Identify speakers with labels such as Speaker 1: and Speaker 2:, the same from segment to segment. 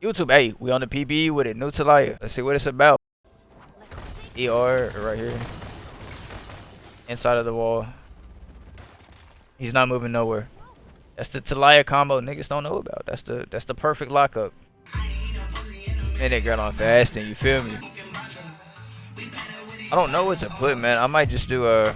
Speaker 1: YouTube, hey, we on the PBE with it. New Taliyah. Let's see what it's about. ER right here. Inside of the wall. He's not moving nowhere. That's the Taliyah combo niggas don't know about. That's the perfect lockup. And it got on fast and you feel me. I don't know what to put, man. I might just do a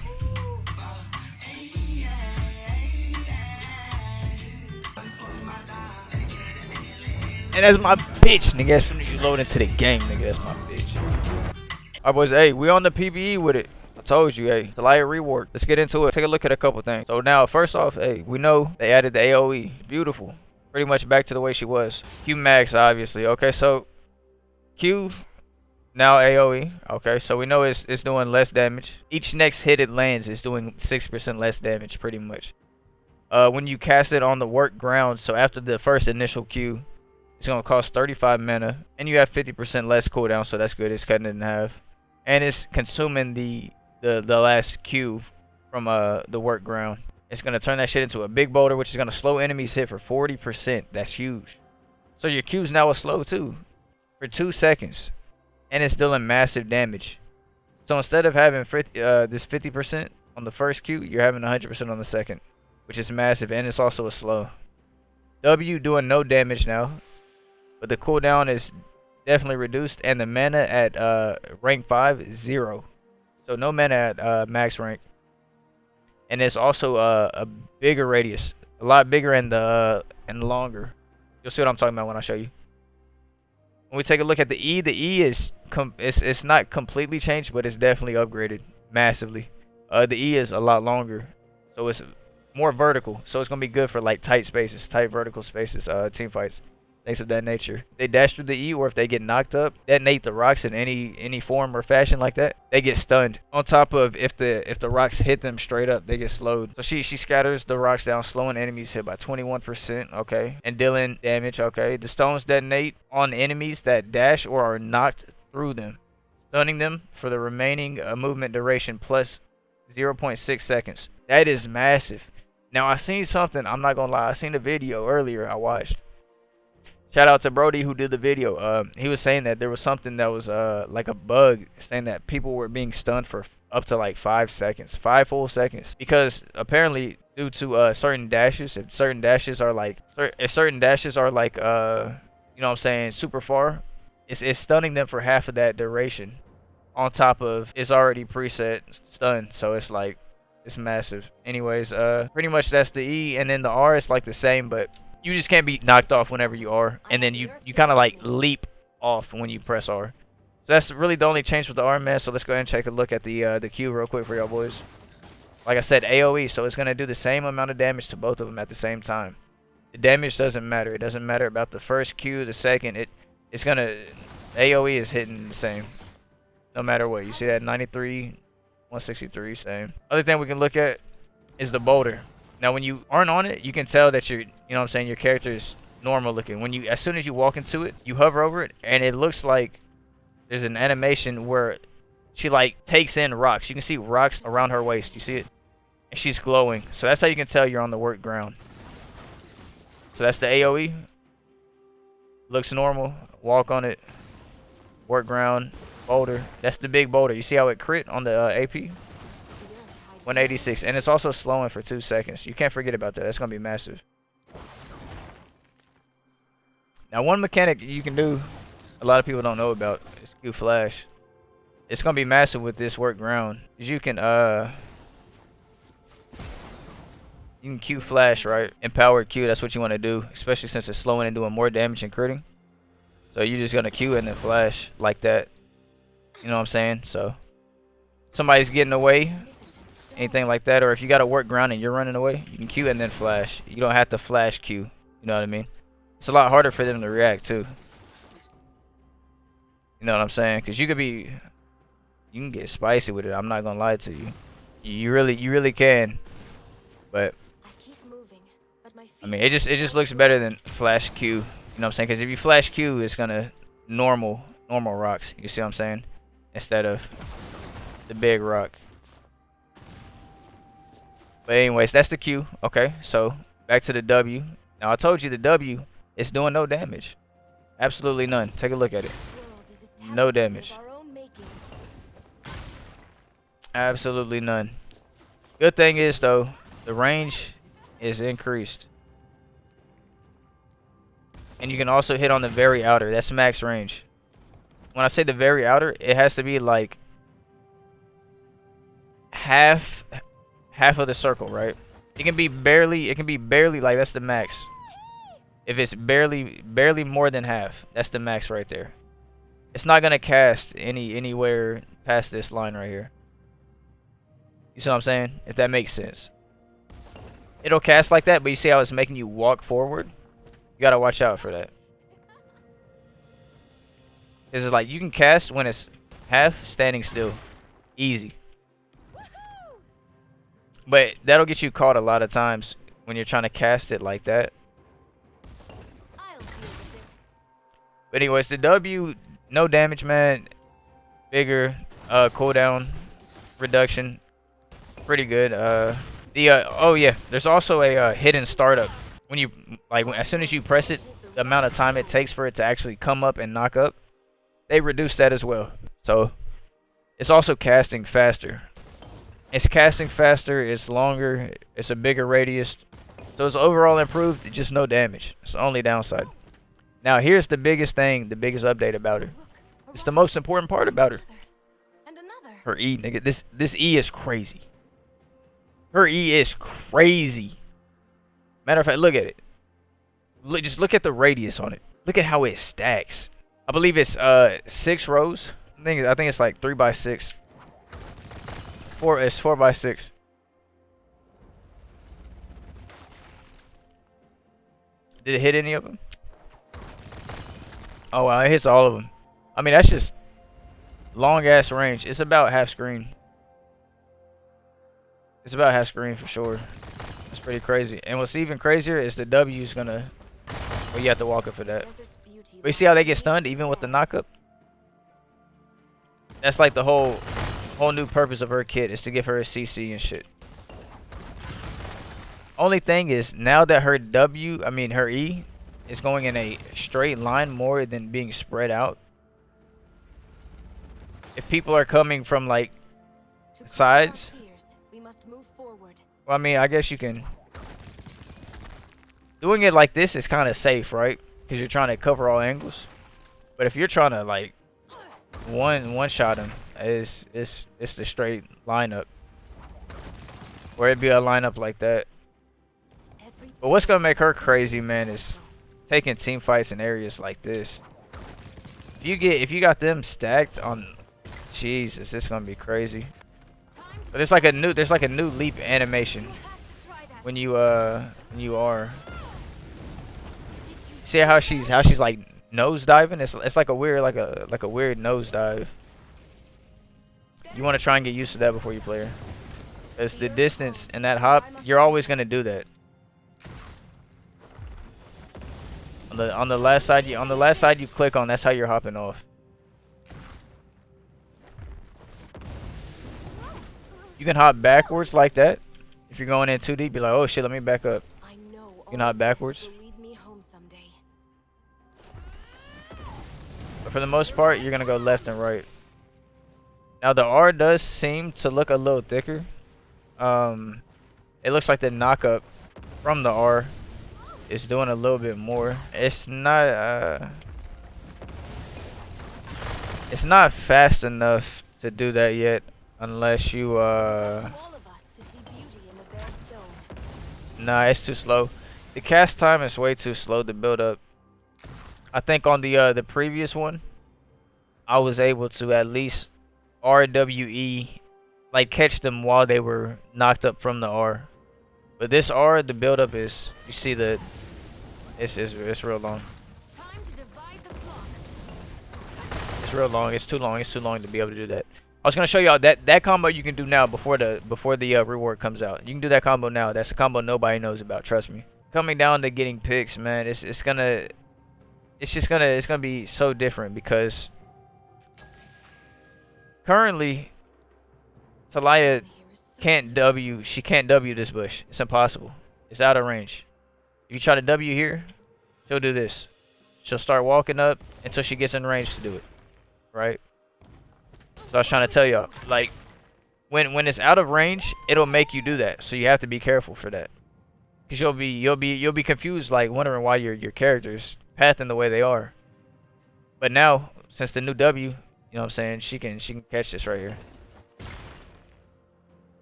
Speaker 1: and that's my bitch, nigga. As soon as you load into the game, nigga, that's my bitch. Alright, boys, hey, we on the PBE with it. I told you, hey, Taliyah Rework. Let's get into it. Take a look at a couple things. So now, first off, hey, we know they added the AoE. Beautiful. Pretty much back to the way she was. Q max, obviously. Okay, so Q now AoE. Okay, so we know it's doing less damage. Each next hit it lands is doing 6% less damage, pretty much. When you cast it on the work ground, so after the first initial Q, it's gonna cost 35 mana, and you have 50% less cooldown, so that's good. It's cutting it in half, and it's consuming the last Q from the work ground. It's gonna turn that shit into a big boulder, which is gonna slow enemies hit for 40%. That's huge. So your Q's now a slow too, for 2 seconds, and it's dealing massive damage. So instead of having this 50% on the first Q, you're having 100% on the second, which is massive, and it's also a slow. W doing no damage now. But the cooldown is definitely reduced, and the mana at rank 5 is 0. So no mana at max rank. And it's also a bigger radius, a lot bigger and longer. You'll see what I'm talking about when I show you. When we take a look at the E is it's not completely changed, but it's definitely upgraded massively. The E is a lot longer, so it's more vertical. So it's gonna be good for like tight spaces, tight vertical spaces, team fights. Things of that nature. They dash through the E, or if they get knocked up, detonate the rocks in any form or fashion like that, they get stunned. On top of if the rocks hit them straight up, they get slowed. So she scatters the rocks down, slowing enemies hit by 21%, okay, and dealing damage, okay. The stones detonate on enemies that dash or are knocked through them, stunning them for the remaining movement duration plus 0.6 seconds. That is massive. Now I seen something, I'm not gonna lie, I seen a video earlier I watched. Shout out to Brody who did the video. He was saying that there was something that was like a bug, saying that people were being stunned for up to like 5 seconds, 5 full seconds, because apparently due to certain dashes, if certain dashes are like you know what I'm saying, super far, it's stunning them for half of that duration. On top of it's already preset stun, so it's like it's massive. Anyways, pretty much that's the E, and then the R is like the same, but you just can't be knocked off whenever you are, and then you kind of like leap off when you press R. So that's really the only change with the R, man. So let's go ahead and take a look at the Q real quick for y'all boys. Like I said, AoE, so it's gonna do the same amount of damage to both of them at the same time. The damage doesn't matter. It doesn't matter about the first Q, the second. It's gonna AoE is hitting the same, no matter what. You see that 93, 163, same. Other thing we can look at is the boulder. Now when you aren't on it, you can tell that you know what I'm saying, your character is normal looking. When as soon as you walk into it, you hover over it, and it looks like there's an animation where she like takes in rocks. You can see rocks around her waist. You see it? And she's glowing. So that's how you can tell you're on the work ground. So that's the AoE. Looks normal. Walk on it. Work ground. Boulder. That's the big boulder. You see how it crit on the AP? 186, and it's also slowing for 2 seconds. You can't forget about that. That's gonna be massive. Now one mechanic you can do, a lot of people don't know about, is Q flash. It's gonna be massive with this work ground. You can Q flash, right? Empowered Q, that's what you want to do, especially since it's slowing and doing more damage and critting. So you're just gonna Q and then flash like that. You know what I'm saying? So somebody's getting away, anything like that, or if you got to work ground and you're running away, you can Q and then flash. You don't have to flash Q. You know what I mean? It's a lot harder for them to react too. You know what I'm saying? Because you can get spicy with it. I'm not gonna lie to you. You really can. But I mean, it just looks better than flash Q. You know what I'm saying? Because if you flash Q, it's gonna normal rocks. You see what I'm saying? Instead of the big rock. But anyways, that's the Q. Okay, so back to the W. Now I told you the W is doing no damage. Absolutely none. Take a look at it. No damage. Absolutely none. Good thing is though, the range is increased. And you can also hit on the very outer. That's max range. When I say the very outer, it has to be like half of the circle, right? It can be barely like that's the max. If it's barely more than half, that's the max right there. It's not gonna cast anywhere past this line right here. You see what I'm saying? If that makes sense. It'll cast like that, but you see how it's making you walk forward? You gotta watch out for that. Cause it's like you can cast when it's half standing still. Easy. But that'll get you caught a lot of times when you're trying to cast it like that. But anyways, the W, no damage, man. Bigger cooldown reduction. Pretty good. Oh yeah, there's also a hidden startup. When you as soon as you press it, the amount of time it takes for it to actually come up and knock up, they reduce that as well. So it's also casting faster. It's casting faster, it's longer, it's a bigger radius. So it's overall improved, just no damage. It's the only downside. Now here's the biggest thing, the biggest update about her. It's the most important part about her. Her E, nigga. This E is crazy. Her E is crazy. Matter of fact, look at it. Just look at the radius on it. Look at how it stacks. I believe it's 6 rows. I think it's like 3 by 6. It's 4 by 6. Did it hit any of them? Oh wow, it hits all of them. I mean, that's just long ass range. It's about half screen. It's about half screen for sure. It's pretty crazy. And what's even crazier is the W's gonna. Well, you have to walk up for that. But you see how they get stunned even with the knockup? That's like the whole new purpose of her kit is to give her a CC and shit. Only thing is now that her her E is going in a straight line more than being spread out. If people are coming from like sides, well, I mean, I guess you can. Doing it like this is kind of safe, right? Because you're trying to cover all angles. But if you're trying to like one shot him, it's the straight lineup. Or it'd be a lineup like that. But what's gonna make her crazy, man, is taking team fights in areas like this. If you got them stacked on, Jesus, it's gonna be crazy. But there's like a new leap animation when you are. See how she's like nose diving? It's like a weird nose dive. You want to try and get used to that before you play her. It's the distance and that hop, you're always gonna do that. On the last side you click on, that's how you're hopping off. You can hop backwards like that. If you're going in too deep, be like, oh shit, let me back up. You can hop backwards. But for the most part, you're gonna go left and right. Now the R does seem to look a little thicker. It looks like the knockup from the R is doing a little bit more. It's not fast enough to do that yet, unless you nah, it's too slow. The cast time is way too slow to build up. I think on the previous one, I was able to at least RWE, like catch them while they were knocked up from the R. But this R, the build up is, you see it's real long. It's real long. It's too long. It's too long to be able to do that. I was gonna show y'all that combo you can do now before the rework comes out. You can do that combo now. That's a combo nobody knows about. Trust me. Coming down to getting picks, man, it's gonna be so different because currently Taliyah can't W. She can't W this bush. It's impossible. It's out of range. If you try to W here, she'll do this. she'll start walking up until she gets in range to do it, right? So I was trying to tell y'all, like, when it's out of range, it'll make you do that. So you have to be careful for that, cause you'll be confused, like wondering why your characters pathing the way they are. But now, since the new W, you know what I'm saying, she can catch this right here.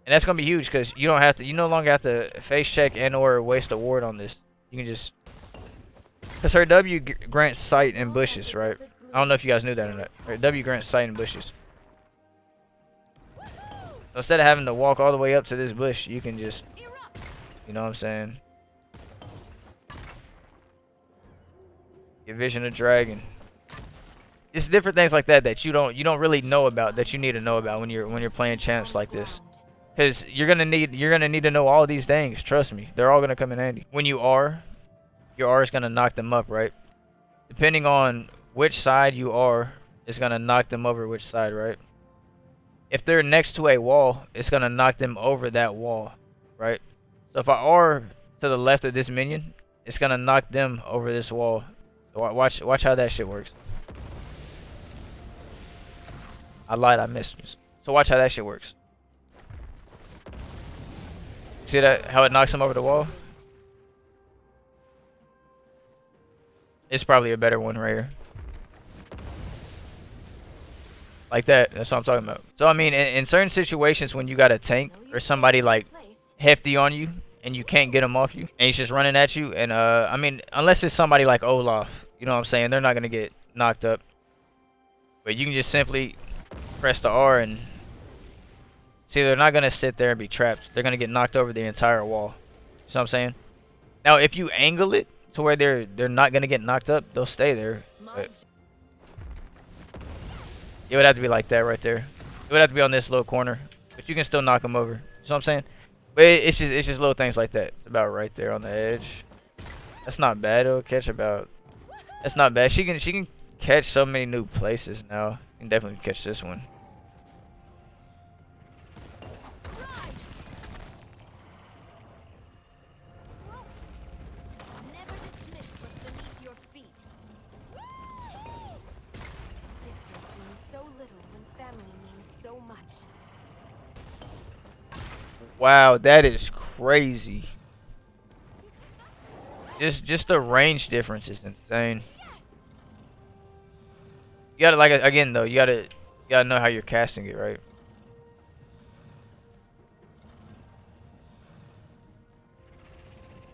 Speaker 1: And that's gonna be huge because you no longer have to face check and or waste a ward on this. You can just, because her W grants sight in bushes, right? I don't know if you guys knew that or not. Her W grants sight in bushes. So instead of having to walk all the way up to this bush, you can just, you know what I'm saying, get vision of dragon. Just different things like that that you don't really know about, that you need to know about when you're playing champs like this. Cause you're gonna need to know all these things. Trust me, they're all gonna come in handy. When you R, your R is gonna knock them up, right? Depending on which side you are, it's gonna knock them over which side, right? If they're next to a wall, it's gonna knock them over that wall, right? So if I R to the left of this minion, it's gonna knock them over this wall. So watch how that shit works. I lied, I missed you. So watch how that shit works. See that, how it knocks him over the wall? It's probably a better one right here. Like that, that's what I'm talking about. So I mean, in certain situations when you got a tank or somebody like hefty on you and you can't get him off you and he's just running at you, and I mean, unless it's somebody like Olaf, you know what I'm saying, they're not gonna get knocked up. But you can just simply press the R and see, they're not gonna sit there and be trapped. They're gonna get knocked over the entire wall. You know what I'm saying? Now if you angle it to where they're not gonna get knocked up, they'll stay there. But it would have to be like that right there. It would have to be on this little corner, but you can still knock them over. You know what I'm saying? But it's just little things like that. It's about right there on the edge. That's not bad. It'll catch about. That's not bad. She can catch so many new places now. You can definitely catch this one. Wow, that is crazy. Just the range difference is insane. You gotta, like, again though, you gotta know how you're casting it, right?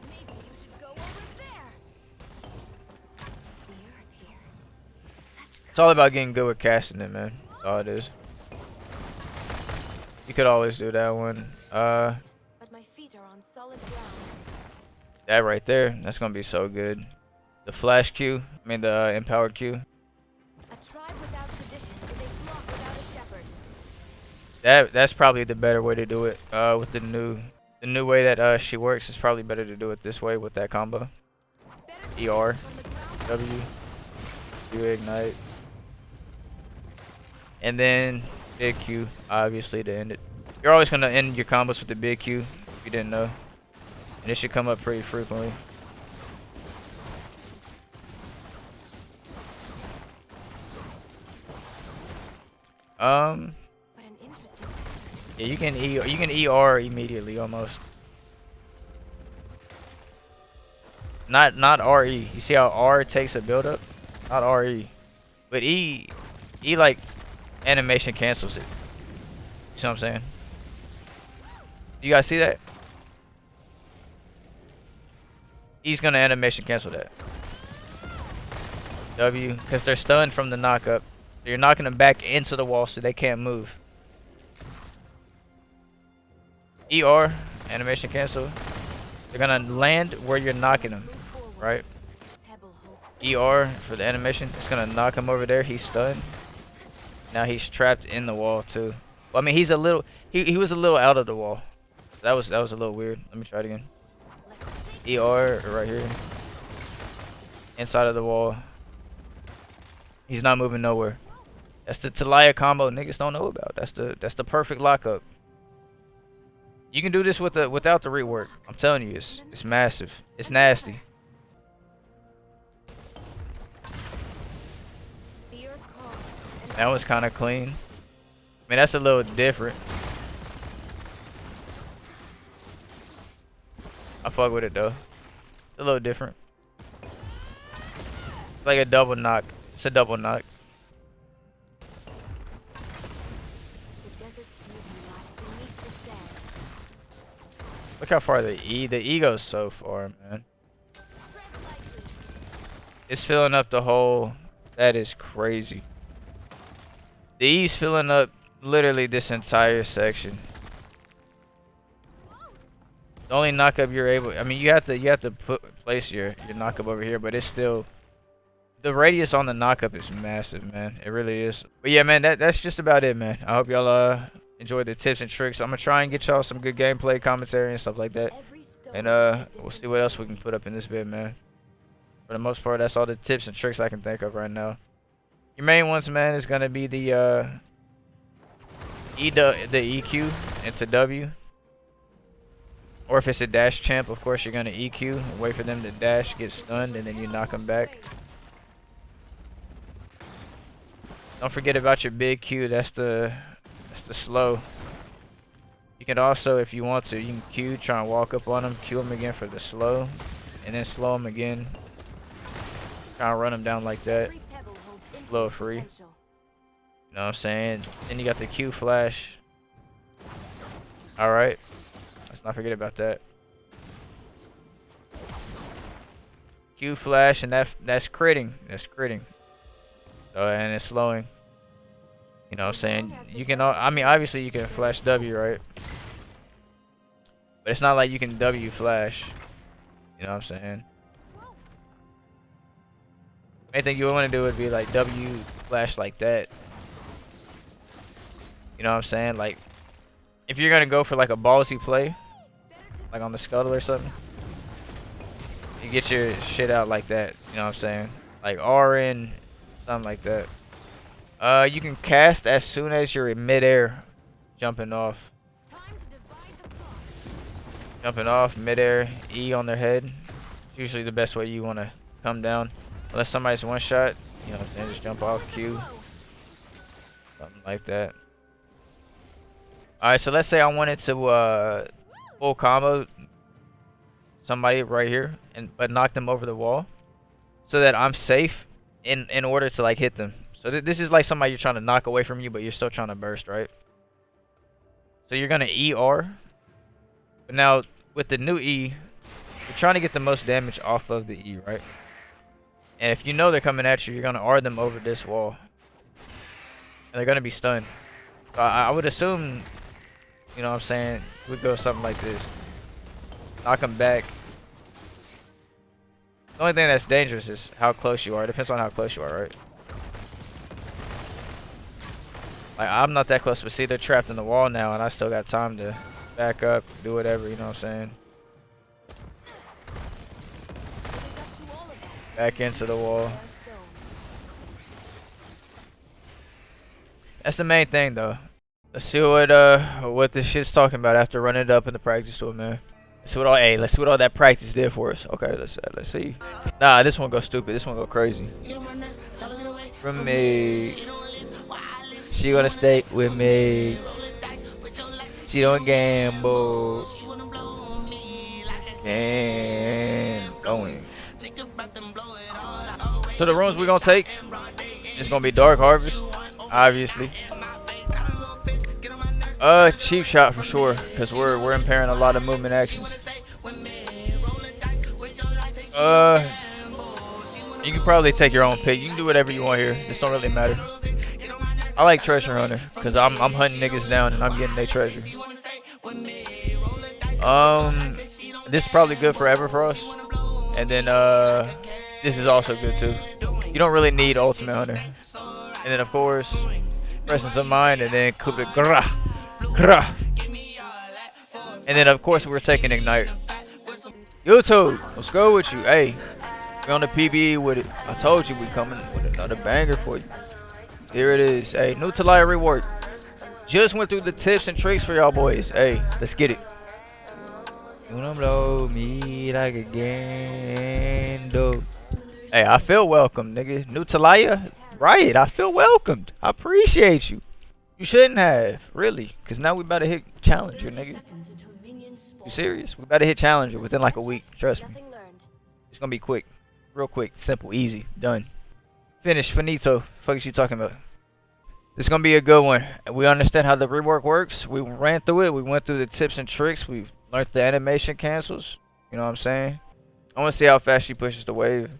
Speaker 1: Maybe you should go over there. The earth here. It's all about getting good with casting it, man. That's all it is. You could always do that one. But my feet are on solid ground. That right there, that's gonna be so good. The flash Q, I mean the empowered Q. A tribe without tradition is a flock without a shepherd. That's probably the better way to do it. With the new way that she works, it's probably better to do it this way with that combo. ER, W, Q ignite, and then big Q, obviously, to end it. You're always gonna end your combos with the big Q, if you didn't know. And it should come up pretty frequently. Yeah, you can ER immediately almost. Not RE. You see how R takes a build up? Not RE. But E like animation cancels it. You see what I'm saying? You guys see that? E's gonna animation cancel that. W, because they're stunned from the knock up. So you're knocking them back into the wall so they can't move. ER, animation cancel. They're gonna land where you're knocking them, right? ER for the animation, it's gonna knock him over there. He's stunned. Now he's trapped in the wall too. Well, I mean, he's a little. He was a little out of the wall. That was a little weird. Let me try it again. ER right here, inside of the wall. He's not moving nowhere. That's the Taliyah combo niggas don't know about. That's the perfect lockup. You can do this with without the rework. I'm telling you, it's massive. It's nasty. That was kind of clean. I mean, that's a little different. I fuck with it though. It's a little different. It's like a double knock. It's a double knock. Look how far the E goes so far, man. It's filling up the hole. That is crazy. The E's filling up literally this entire section. The only knockup you're able, I mean, you have to place your knockup over here, but it's still, the radius on the knockup is massive, man. It really is. But yeah, man, that's just about it, man. I hope y'all enjoyed the tips and tricks. I'm gonna try and get y'all some good gameplay, commentary, and stuff like that. And we'll see what else we can put up in this vid, man. For the most part, that's all the tips and tricks I can think of right now. Your main ones, man, is gonna be the EQ into W. Or if it's a dash champ, of course you're gonna EQ and wait for them to dash, get stunned, and then you knock them back. Don't forget about your big Q. That's the slow. You can also, if you want to, you can Q, try and walk up on them, Q them again for the slow, and then slow them again. Try and run them down like that. Slow free. You know what I'm saying? Then you got the Q flash. All right. Let's not forget about that. Q flash, and that's critting. That's critting. And it's slowing. You know what I'm saying? You can, I mean, obviously you can flash W, right? But it's not like you can W flash. You know what I'm saying? Main thing you want to do would be like W flash like that. You know what I'm saying? Like, if you're gonna go for like a ballsy play, like on the scuttle or something, you get your shit out like that. You know what I'm saying? Like RN, something like that. You can cast as soon as you're in midair, jumping off. Jumping off midair, E on their head. It's usually the best way you want to come down. Unless somebody's one shot, you know what I'm saying? Just jump off Q. Something like that. Alright, so let's say I wanted to full combo somebody right here, but knock them over the wall, so that I'm safe in order to like hit them. So this is like somebody you're trying to knock away from you, but you're still trying to burst, right? So you're gonna ER. But now with the new E, you're trying to get the most damage off of the E, right? And if you know they're coming at you, you're gonna R them over this wall, and they're gonna be stunned. So I would assume, you know what I'm saying, we'd go something like this. Knock them back. The only thing that's dangerous is how close you are. It depends on how close you are, right? Like, I'm not that close, but see, they're trapped in the wall now, and I still got time to back up, do whatever, you know what I'm saying? Back into the wall. That's the main thing, though. Let's see what this shit's talking about after running it up in the practice tool, man. Let's see what all that practice did for us. Okay, let's see. Nah, this one go stupid. This one go crazy. From me, she gonna stay with me. She don't gamble. And going. So the rooms we're gonna take, it's gonna be Dark Harvest, obviously. Cheap shot for sure, cause we're impairing a lot of movement actions. You can probably take your own pick. You can do whatever you want here. This don't really matter. I like Treasure Hunter, cause I'm hunting niggas down and I'm getting their treasure. This is probably good for Everfrost, and then this is also good too. You don't really need Ultimate Hunter, and then of course Presence of Mind, and then Coup de Grace. And then of course we're taking Ignite. YouTube, let's go with you. Hey, we're on the PBE with it. I told you we coming with another banger for you. Here it is. Hey, new Taliyah Rework. Just went through the tips and tricks for y'all boys. Hey, let's get it. You don't blow me like a candle. Hey, I feel welcome, nigga. New Taliyah, Right, I feel welcomed. I appreciate you. You shouldn't have, really, because now we about to hit Challenger, nigga. You serious? We about to hit Challenger within like a week. Trust me. It's gonna be quick. Real quick. Simple. Easy. Done. Finish. Finito. Fuck is you talking about? It's gonna be a good one. We understand how the rework works. We ran through it. We went through the tips and tricks. We learned the animation cancels. You know what I'm saying? I want to see how fast she pushes the wave.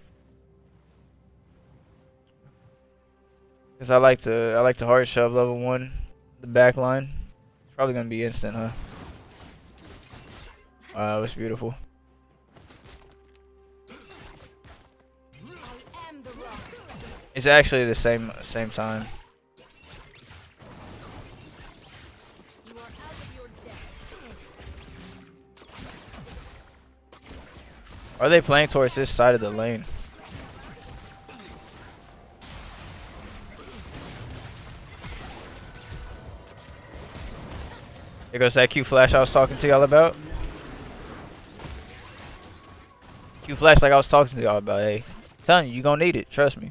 Speaker 1: Cause I like to hard shove level 1, the back line. It's probably gonna be instant, huh? Wow, it's beautiful. It's actually the same time. Are they playing towards this side of the lane? Here goes that Q flash I was talking to y'all about. Q flash like I was talking to y'all about. Hey, I'm telling you, you gonna need it. Trust me.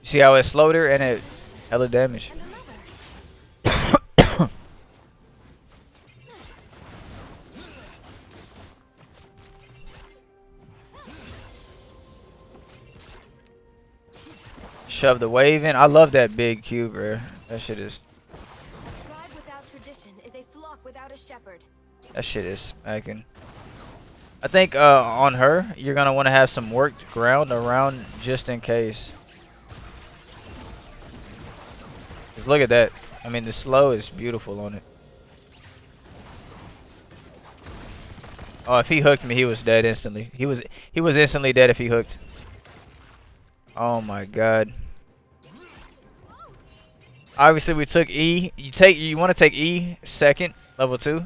Speaker 1: You see how it slowed her and it hella damage. Shove the wave in. I love that big Q, bro. That shit is. That shit is smacking. I think on her, you're gonna want to have some worked ground around just in case. Just look at that. I mean, the slow is beautiful on it. Oh, if he hooked me, he was dead instantly. He was instantly dead if he hooked. Oh my god. Obviously, we took E. You want to take E second, level 2,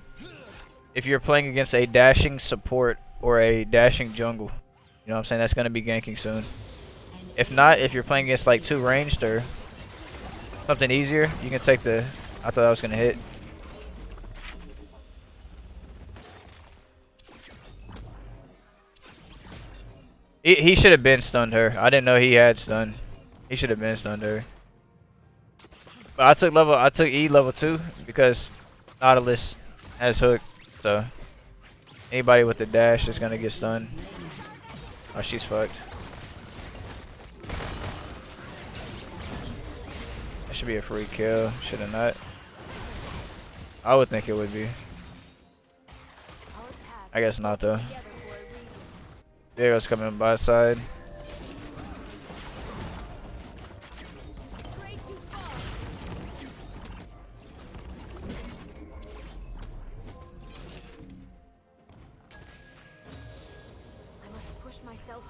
Speaker 1: if you're playing against a dashing support or a dashing jungle. You know what I'm saying? That's gonna be ganking soon. If not, if you're playing against like 2 ranged or something easier, you can take the. I thought I was gonna hit. He should have been stunned her. I didn't know he had stun. He should have been stunned her. But I took E level 2 because Nautilus has hook, so anybody with the dash is gonna get stunned. Oh, she's fucked. That should be a free kill. Should have not. I would think it would be. I guess not though. Diego's coming by side.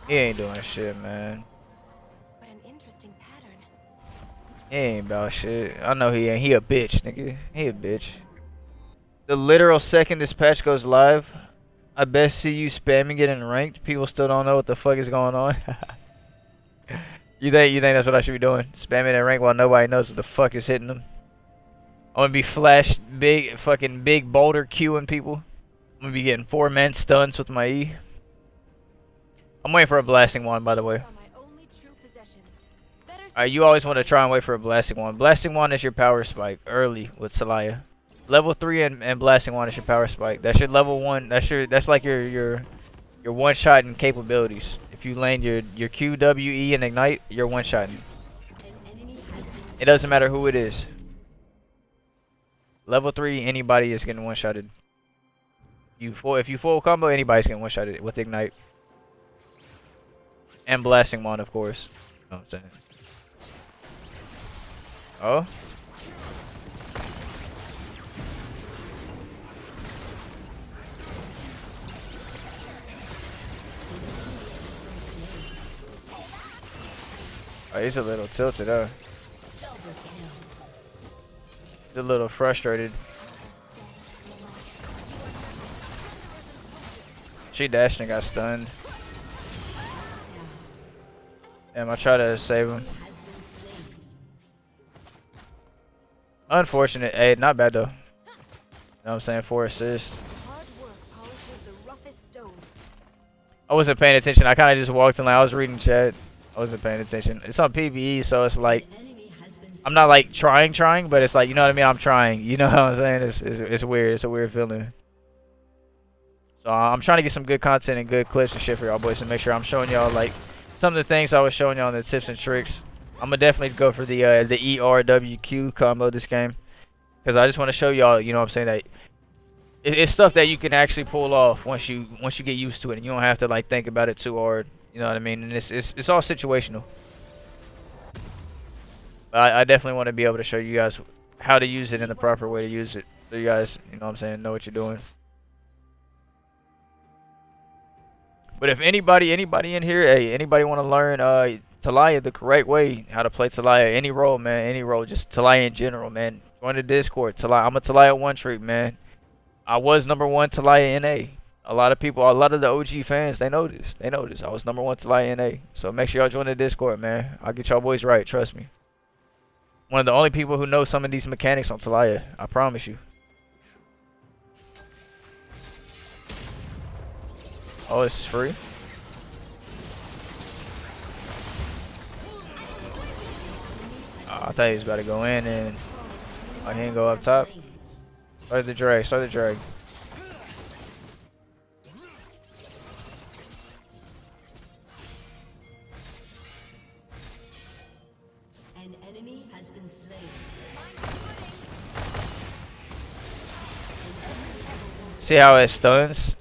Speaker 1: He ain't doing shit, man.
Speaker 2: But an interesting pattern.
Speaker 1: He ain't about shit. I know he ain't. He a bitch, nigga. He a bitch. The literal second this patch goes live, I best see you spamming it in ranked. People still don't know what the fuck is going on. You think that's what I should be doing? Spamming in ranked while nobody knows what the fuck is hitting them. I'm gonna be flash big, fucking big boulder queuing people. I'm gonna be getting 4-man stuns with my E. I'm waiting for a blasting wand, by the way. You always want to try and wait for a blasting wand. Blasting wand is your power spike early with Taliyah. Level 3 and blasting wand is your power spike. That's your level 1. That's like your one shot and capabilities. If you lane your Q, W, E, and ignite, you're one shotting. It doesn't matter who it is. Level 3, anybody is getting one shotted. If you full combo, anybody's getting one shotted with ignite. And blasting wand, of course. You know what I'm saying? Oh. Oh, he's a little tilted, huh? He's a little frustrated. She dashed and got stunned. Damn, I try to save him. Unfortunate. Hey, not bad though. You know what I'm saying? 4 assists. I wasn't paying attention. I kind of just walked in like I was reading chat. I wasn't paying attention. It's on PvE, so it's like I'm not like trying, but it's like, you know what I mean. I'm trying. You know what I'm saying? It's weird. It's a weird feeling. So I'm trying to get some good content and good clips and shit for y'all boys, and make sure I'm showing y'all like some of the things I was showing y'all in the tips and tricks. I'm gonna definitely go for the ERWQ combo this game, because I just want to show y'all, you know what I'm saying, that it's stuff that you can actually pull off once you get used to it, and you don't have to like think about it too hard. You know what I mean? And it's all situational. But I definitely want to be able to show you guys how to use it in the proper way to use it, so you guys, you know what I'm saying, know what you're doing. But if anybody in here, hey, anybody want to learn Taliyah the correct way, how to play Taliyah, any role, man, any role, just Taliyah in general, man, join the Discord. Taliyah, I'm a Taliyah one trick, man. I was #1 Taliyah NA. A lot of people, a lot of the OG fans, they know this. They know this. I was #1 Taliyah NA. So make sure y'all join the Discord, man. I'll get y'all boys right, trust me. One of the only people who know some of these mechanics on Taliyah, I promise you. Oh, this is free? Oh, I thought he was about to go in and... Oh, he didn't go up top. Start the drag, start the drag.
Speaker 3: An enemy has been slain.
Speaker 1: See how it stuns?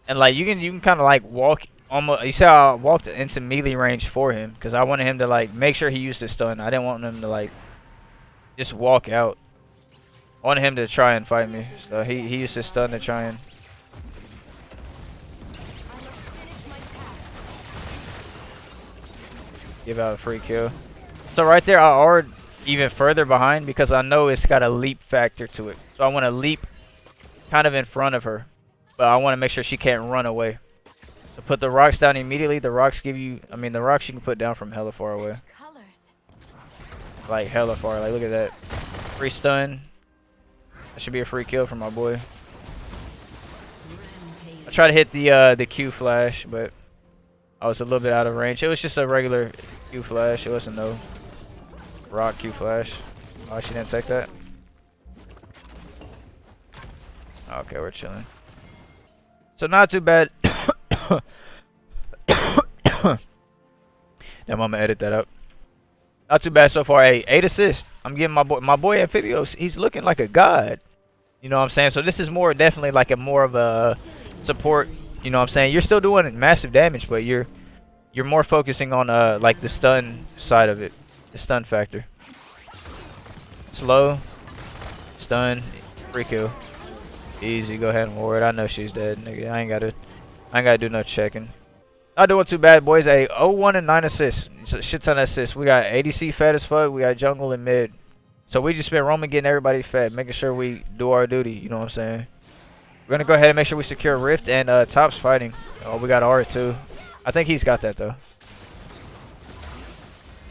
Speaker 1: And like you can kind of like walk almost. You see how I walked into melee range for him, because I wanted him to like make sure he used his stun. I didn't want him to like just walk out. I wanted him to try and fight me, so he used his stun to try and give out a free kill. So right there, I already even further behind because I know it's got a leap factor to it. So I want to leap kind of in front of her, but I want to make sure she can't run away. So put the rocks down immediately. The rocks give you, I mean, the rocks you can put down from hella far away. Like hella far. Like look at that. Free stun. That should be a free kill for my boy. I tried to hit the Q flash, but I was a little bit out of range. It was just a regular Q flash. It wasn't no rock Q flash. Oh, she didn't take that. Okay, we're chilling. So not too bad. Damn, I'm gonna edit that up. Not too bad so far. Hey, 8 assists. I'm giving my boy Amphibios. He's looking like a god. You know what I'm saying? So this is more definitely like a more of a support. You know what I'm saying? You're still doing massive damage, but you're more focusing on like the stun side of it, the stun factor. Slow, stun, free kill, easy. Go ahead and ward. I know she's dead, nigga. I ain't gotta do no checking. Not doing too bad, boys. A 0-1 and 9 assists. Shit ton of assists. We got ADC fed as fuck. We got jungle and mid. So we just been roaming, getting everybody fed, making sure we do our duty. You know what I'm saying? We're gonna go ahead and make sure we secure Rift, and Top's fighting. Oh, we got R too. I think he's got that though.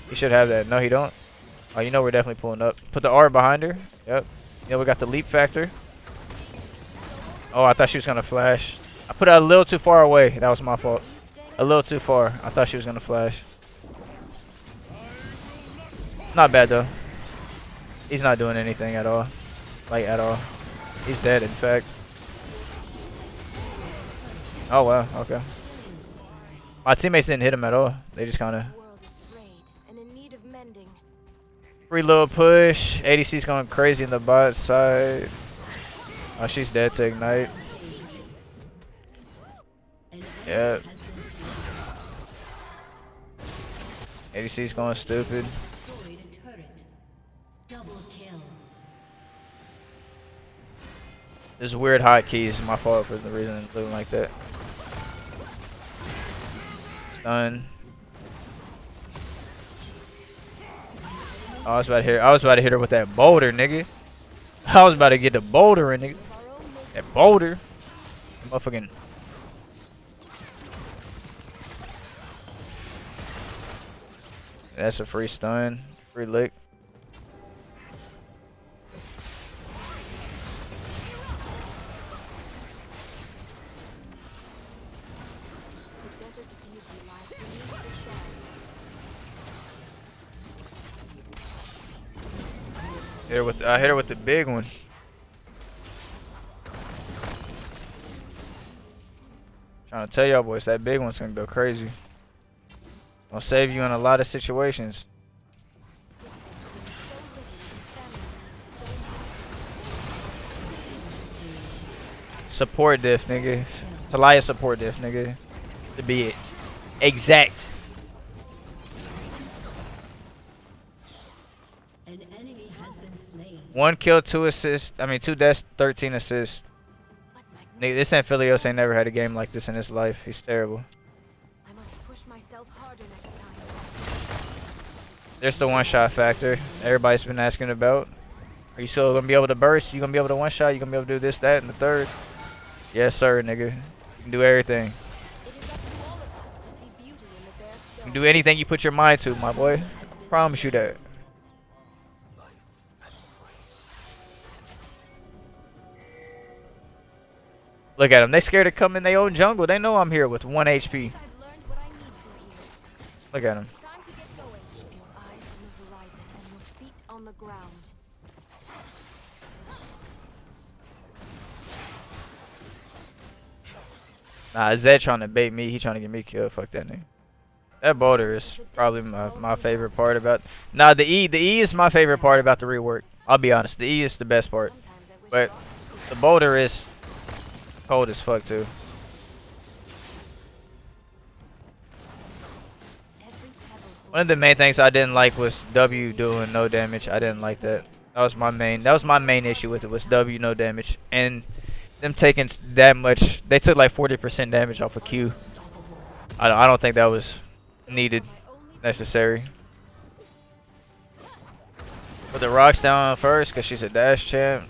Speaker 1: He should have that. No, he don't. Oh, you know we're definitely pulling up. Put the R behind her. Yep. Yeah, we got the leap factor. Oh, I thought she was gonna flash. I put it a little too far away. That was my fault. A little too far. I thought she was gonna flash. Not bad though. He's not doing anything at all. Like at all. He's dead, in fact. Oh wow, okay. My teammates didn't hit him at all. They just kind of free little push. ADC's going crazy in the bot side. Oh, she's dead to ignite. Yep. ADC's going stupid. There's weird hotkeys. My fault for the reason it's looking like that. Stun. Oh, I was about to hit her with that boulder, nigga. I was about to get the boulder in, nigga. That boulder. Motherfucking. That's a free stun. Free lick. I hit her with the big one. Trying to tell y'all boys, that big one's gonna go crazy. Gonna save you in a lot of situations. Support diff, nigga. Taliyah support diff, nigga. To be exact.
Speaker 3: An enemy has been slain.
Speaker 1: 1 kill, 2 assists. I mean 2 deaths, 13 assists. Nigga, this Amphilios ain't never had a game like this in his life. He's terrible.
Speaker 2: I must push myself harder next time.
Speaker 1: There's the one-shot factor everybody's been asking about. Are you still gonna be able to burst? You gonna be able to one-shot? You gonna be able to do this, that, and the third? Yes, sir, nigga. You can do everything.
Speaker 2: It is up to all of us to see beauty in the bare
Speaker 1: You
Speaker 2: stone.
Speaker 1: can do anything you put your mind to, my boy. Promise you that. Look at them. They scared to come in their own jungle. They know I'm here with 1 HP.
Speaker 2: I've learned what I need to here.
Speaker 1: Look at them.
Speaker 2: Time to get going. Keep your eyes on the horizon and your feet on the ground.
Speaker 1: Nah, Zed trying to bait me. He trying to get me killed. Fuck that nigga. That boulder is probably my favorite part about. Nah, the E is my favorite part about the rework. I'll be honest. The E is the best part.
Speaker 2: Sometimes I wish
Speaker 1: But
Speaker 2: God
Speaker 1: the boulder is cold as fuck too.
Speaker 2: every pebble
Speaker 1: One of the main things I didn't like was W doing no damage. I didn't like that. That was my main issue with it, was W no damage. And them taking that much, they took like 40% damage off of Q. I don't think that was needed, necessary. Put the rocks down first because she's a dash champ.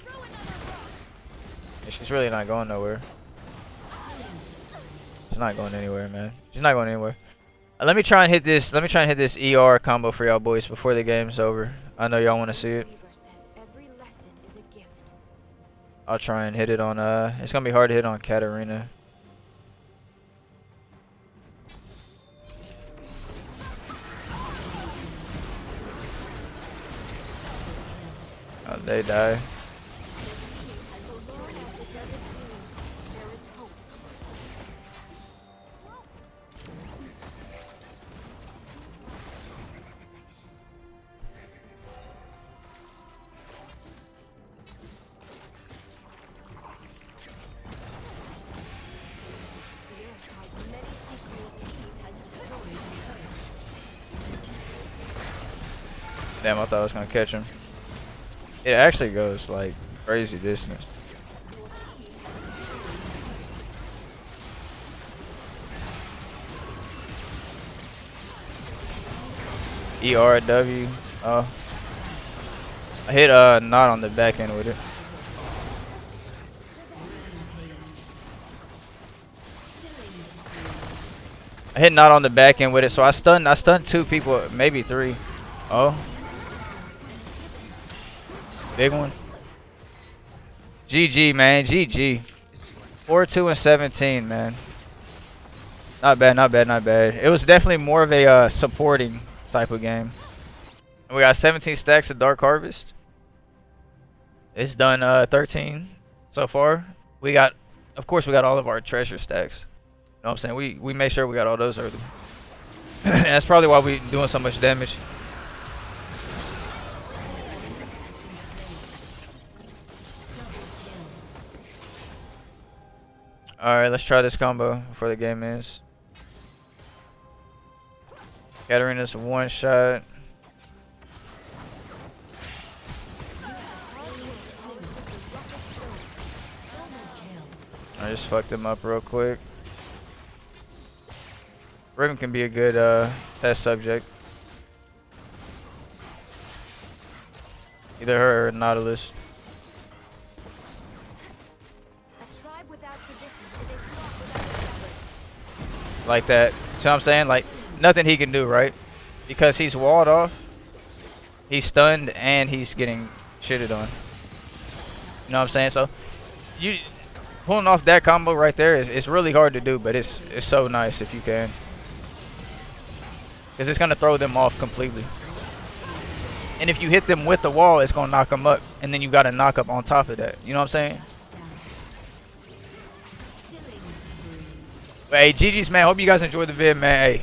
Speaker 1: Yeah, she's really not going nowhere. She's not going anywhere, man. She's not going anywhere. Let me try and hit this. Let me try and hit this ER combo for y'all boys before the game's over. I know y'all want to see it.
Speaker 2: Weaver says every lesson is a gift.
Speaker 1: I'll try and hit it on. It's gonna be hard to hit on Katarina. Oh, they die.
Speaker 2: So long as the devil moves, there is hope.
Speaker 1: Damn, I thought I was gonna catch him. It actually goes like crazy distance. ERW. Oh. I hit not on the back end with it. I hit not on the back end with it, so I stunned 2 people, maybe 3. Oh. Big one. GG, man. GG. 4-2 and 17, man. Not bad, not bad, not bad. It was definitely more of a supporting type of game. And we got 17 stacks of Dark Harvest. It's done 13 so far. We got, of course, we got all of our treasure stacks. You know what I'm saying? We made sure we got all those early. And that's probably why we doing so much damage. Alright, let's try this combo before the game ends. Katarina's one shot. I just fucked him up real quick. Riven can be a good test subject. Either her or Nautilus. Like that. See what I'm saying? Like, nothing he can do, right? Because he's walled off, he's stunned, and he's getting shitted on. You know what I'm saying? So, you pulling off that combo right there is really hard to do, but it's so nice if you can. Because it's going to throw them off completely. And if you hit them with the wall, it's gonna knock them up. And then you got a knock up on top of that. You know what I'm saying? But hey, GG's, man. Hope you guys enjoyed the vid, man. Hey,